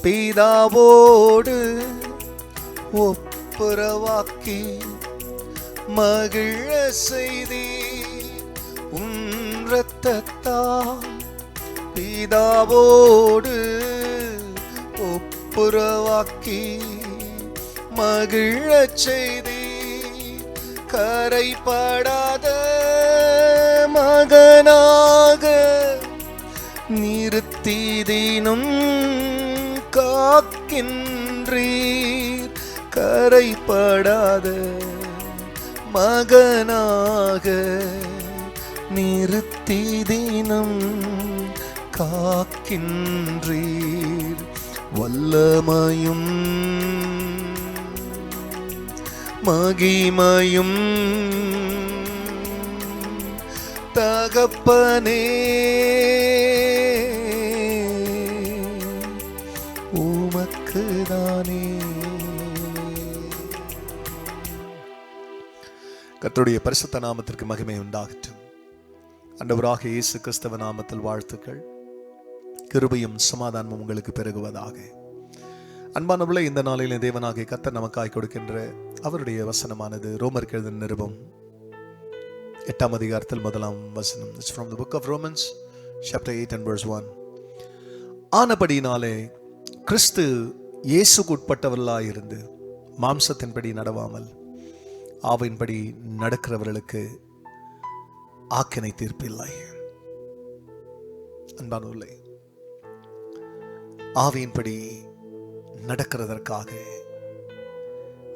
பிதாவோடு ஒப்புரவாக்கி மகிழ செய்தி உன் இரத்தத்தால். பிதாவோடு ஒப்புரவாக்கி மகிழ செய்தி கரைபடாத மகனாக நிறுத்தி தினம் காக்கின்றீர். கரைபடாத மகனாக நிறுத்தி தினம் காக்கின்றீர். வல்லமையும் மகிமையும் தகப்பனே உமக்குதானே. கர்த்தருடைய பரிசுத்த நாமத்திற்கு மகிமை உண்டாகட்டும். ஆண்டவராக இயேசு கிறிஸ்தவ நாமத்தில் வாழ்த்துக்கள். கிருபையும் சமாதானமும் உங்களுக்கு பெருகுவதாக. அன்பானவர்களே, இந்த நாளிலே தேவனாகிய கர்த்தர் நமக்காய் கொடுக்கின்ற அவருடைய வசனமானது ரோமருக்கு எழுதின நிருபம் 8ஆம் அதிகாரத்தில் 1ஆம் வசனம். It's from the book of Romans chapter 8 and verse 1. ஆனபடியினாலே கிறிஸ்து இயேசுக்கு உட்பட்டவர்களாய் இருந்து மாம்சத்தின்படி நடவாமல் ஆவியின்படி நடக்கிறவர்களுக்கு ஆக்கினை தீர்ப்பில்லை. அன்பானவர்களே, ஆவியின்படி நடக்கிறதற்காக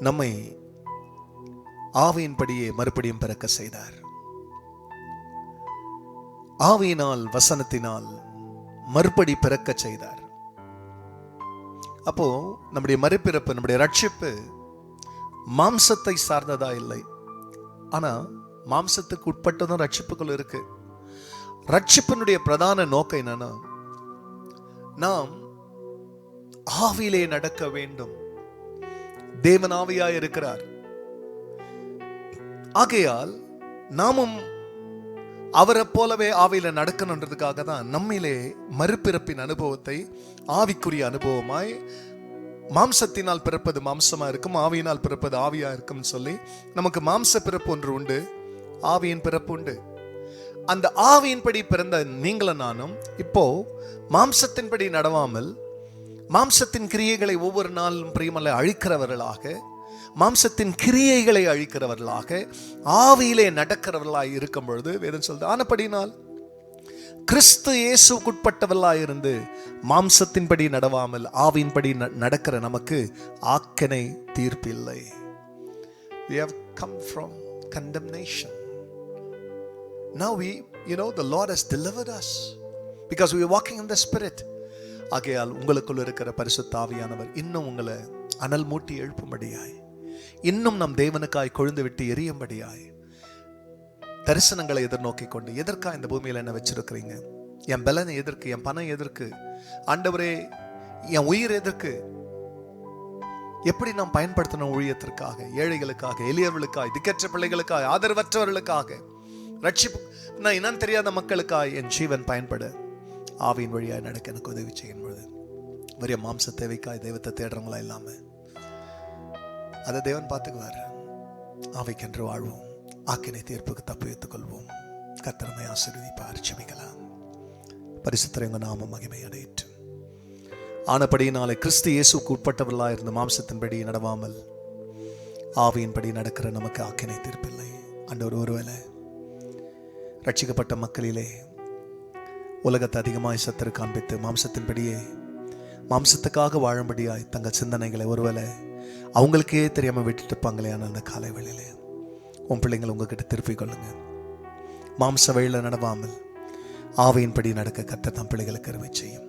நம்மை ஆவியின்படியே மறுபடியும் பிறக்க செய்தார். ஆவியினால் வசனத்தினால் மறுபடி பிறக்க செய்தார். அப்போ நம்முடைய மறுபிறப்பு, நம்முடைய ரட்சிப்பு மாம்சத்தை சார்ந்ததா இல்லை. ஆனா மாம்சத்துக்கு உட்பட்டதும் ரட்சிப்புகள் இருக்கு. ரட்சிப்பினுடைய பிரதான நோக்கம் என்னன்னா, நாம் ஆவியிலே நடக்க வேண்டும். தேவன் ஆவியாய் இருக்கிறார். ஆகையால் நாமும் அவரை போலவே ஆவியில நடக்கணுன்றதுக்காக தான் நம்மிலே மறுபிறப்பின் அனுபவத்தை ஆவிக்குரிய அனுபவமாய், மாம்சத்தினால் பிறப்பது மாம்சமா இருக்கும், ஆவியினால் பிறப்பது ஆவியா இருக்கும் சொல்லி நமக்கு மாம்ச பிறப்பு ஒன்று உண்டு, ஆவியின் பிறப்பு உண்டு. அந்த ஆவியின்படி பிறந்த நீங்களும் நானும் இப்போ மாம்சத்தின்படி நடவாமல் மாம்சத்தின் கிரியைகளை ஒவ்வொரு நாளும் பிரியமல்ல அழிக்கிறவர்களாக, மாம்சத்தின் கிரியைகளை அழிக்கிறவர்களாக ஆவியிலே நடக்கிறவர்களாய் இருக்கும் பொழுது வேதம் சொல்றது, ஆனபடினால் கிறிஸ்து இயேசுக்குட்பட்டவர்களாய் இருந்து மாம்சத்தின்படி நடவாமல் ஆவியின்படி நடக்கிற நமக்கு ஆக்கினை தீர்ப்பில்லை. We have come from condemnation. Now the Lord has delivered us because we are walking in the Spirit. ஆகையால் உங்களுக்குள் இருக்கிற பரிசுத்த ஆவியானவர் இன்னும் உங்களை அனல் மூட்டி எழுப்பும்படியாய், இன்னும் நம் தேவனுக்காய் கொழுந்து விட்டு எரியும்படியாய், தரிசனங்களை எதிர்நோக்கி கொண்டு, எதற்கா இந்த பூமியில என்ன வச்சிருக்கிறீங்க, என் பலனை எதற்கு, என் பணம் எதற்கு, ஆண்டவரே என் உயிர் எதற்கு, எப்படி நாம் பயன்படுத்தணும் ஊழியத்திற்காக, ஏழைகளுக்காக, எளியவர்களுக்காக, திக்கற்ற பிள்ளைகளுக்காக, ஆதரவற்றவர்களுக்காக, ரட்சிப்பு நான் என்னன்னு தெரியாத மக்களுக்காக என் ஜீவன் பயன்பட ஆவியின் வழியாய் நடக்க எனக்கு உதவி செய்யும் பொழுது, வரிய மாம்ச தேவைக்காய் தெய்வத்தை தேடுறவங்களா இல்லாம அதை தேவன் பார்த்துக்குவார். ஆவிக்கென்று வாழ்வோம், ஆக்கினை தீர்ப்புக்கு தப்பு வைத்துக் கொள்வோம். கர்த்தரை ஆசீர்வதிப்பார். ஜெபிக்கலாம். பரிசுத்தர் எங்க நாம மகிமை அடையட்டும். ஆனபடியினாலே கிறிஸ்து இயேசுக்கு உட்பட்டவர்களாக இருந்த மாம்சத்தின்படி நடவாமல் ஆவியின்படி நடக்கிற நமக்கு ஆக்கினை தீர்ப்பில்லை. ஆண்டவர் ஒருவேளை ரட்சிக்கப்பட்ட மக்களிலே உலகத்தை அதிகமாய் சத்தரு காண்பித்து மாம்சத்தின்படியே மாம்சத்துக்காக வாழும்படியாய் தங்கள் சிந்தனைகளை ஒருவேளை அவங்களுக்கே தெரியாம விட்டுட்டு இருப்பாங்களே. ஆனால் அந்த காலை வேளையிலே உன் பிள்ளைங்களை உங்ககிட்ட திருப்பிக் கொள்ளுங்க. மாம்ச வழியில நடவாமல் ஆவியின்படி நடக்க கர்த்தர் தம் பிள்ளைகளுக்கு அருமை செய்யும்.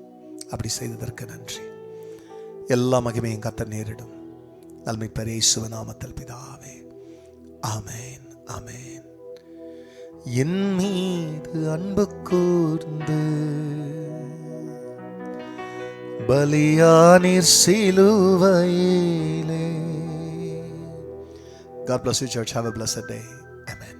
அப்படி செய்ததற்கு நன்றி. எல்லா மகிமையும் கர்த்தர் நேரிடும். நல்மீட்பர் இயேசுவின் நாமத்தில் பிதாவே, ஆமென், ஆமென். என் மீது அன்பு கூர்ந்து பலியானீர் சிலுவையிலே. God bless you, church. Have a blessed day. Amen.